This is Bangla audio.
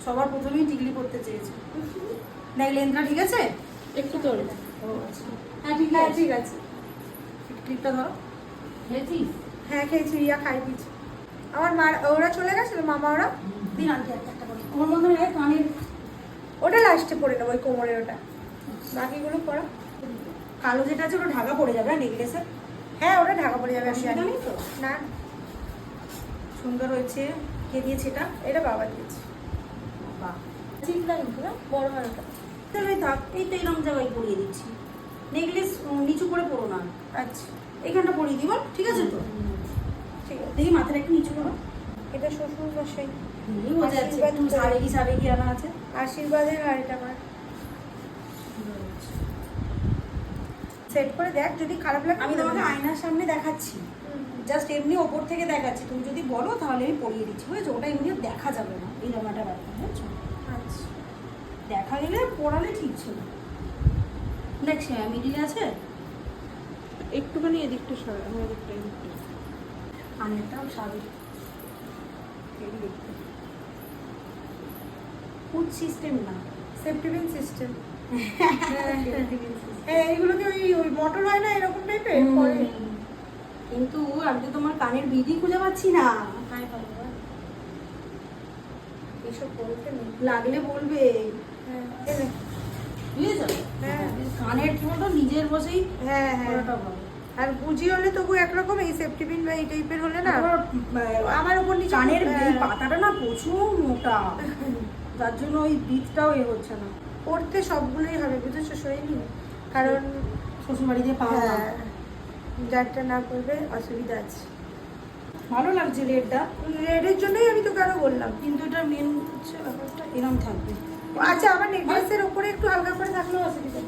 সবার প্রথমেই টিকলি করতে চেয়েছে। দেখ লেন্থটা ঠিক আছে? একটু তোল। ও আচ্ছা, হ্যাঁ ঠিক হ্যাঁ আছে। ঠিক আছে। ক্লিপটা ধরো। খেয়েছিস? হ্যাঁ খেয়েছি, রিয়া খাই দিয়েছি। আমার মা ওরা চলে গেছিল, মামা ওরা। দিন আনতে একটা একটা করে। ওর মধ্যে না কানের ওটা লাস্টে পরে নেবো, ওই কোমরে ওটা। বাকিগুলো পরা। কালো যেটা আছে ওটা ঢাকা পড়ে যাবে নেকলেসের। হ্যাঁ ওটা ঢাকা পড়ে যাবে, আমি অসুবিধা জানি। নেই তো? না সুন্দর হয়েছে। কে দিয়েছে এটা? এটা বাবা দিয়েছে। বাহ, ঠিক না কিন্তু না, বড় হয় ওটা। তাহলে থাক, এই তো এরকম জায়গায় পরিয়ে দিচ্ছি। নেকলেস নিচু করে পরো না, আচ্ছা এইখানটা পরিয়ে দিই বল, ঠিক আছে তো? ঠিক আছে। দেখি মাথাটা একটু নিচু করো। এটা শ্বশুর মশাই বোঝা যাচ্ছে আশীর্বাদ একটু করে। সাবেকি আনা আছে। আশীর্বাদের আর এটা আমার সেট করে দেখ, যদি খারাপ লাগে আমি তোমাকে আয়নার সামনে দেখাচ্ছি, হুম। জাস্ট এমনি ওপর থেকে দেখাচ্ছি। তুমি যদি বলো তাহলে আমি পরিয়ে দিচ্ছি, বুঝেছো? ওটা এমনি দেখা যাবে না, এই জামাটা ব্যাপার, বুঝেছো? আচ্ছা দেখা গেলে পড়ালে ঠিক ছিল। দেখ মিডিলে আছে, একটুখানি এদিকটা সরা, আমার এদিকটা এদিকটা। কানেরটাও স্বাভাবিক হেভি দেখতে। ফুড সিস্টেম না, safety pin system. safety pin system। হ্যাঁ এইগুলোকে ওই ওই মোটর হয় না এরকম টাইপের হুম। পরে। কিন্তু আমি তো তোমার কানের বিধি খুঁজে পাচ্ছি না। হাই বাবা, এসব বলতে নেই। লাগলে বলবে, হ্যাঁ এই নে। বুঝেছো? হ্যাঁ। কানের কি বলতো, নিজের বসেই হ্যাঁ হ্যাঁ করাটা ভালো। আর বুঝি হলে তবু একরকম, এই সেফটি পিন বা এই টাইপের হলে না আবার, আমার উপর নিচে কানের এই হ্যাঁ। পাতাটা না প্রচুর মোটা, যার জন্য ওই বিটটাও হচ্ছে না। পড়তে সবগুলোই হবে, বুঝেছো শৈলী? কারণ শ্বশুরবাড়িতে পাওয়া না। হ্যাঁ যারটা না করবে অসুবিধা আছে। ভালো লাগছে রেডটা, রেডের জন্যই আমি তোকে আরো বললাম। কিন্তু এটা মেন হচ্ছে ব্যাপারটা এরম থাকবে। আচ্ছা আমার নেকলেসের উপরে একটু হালকা করে থাকলেও অসুবিধা নেই।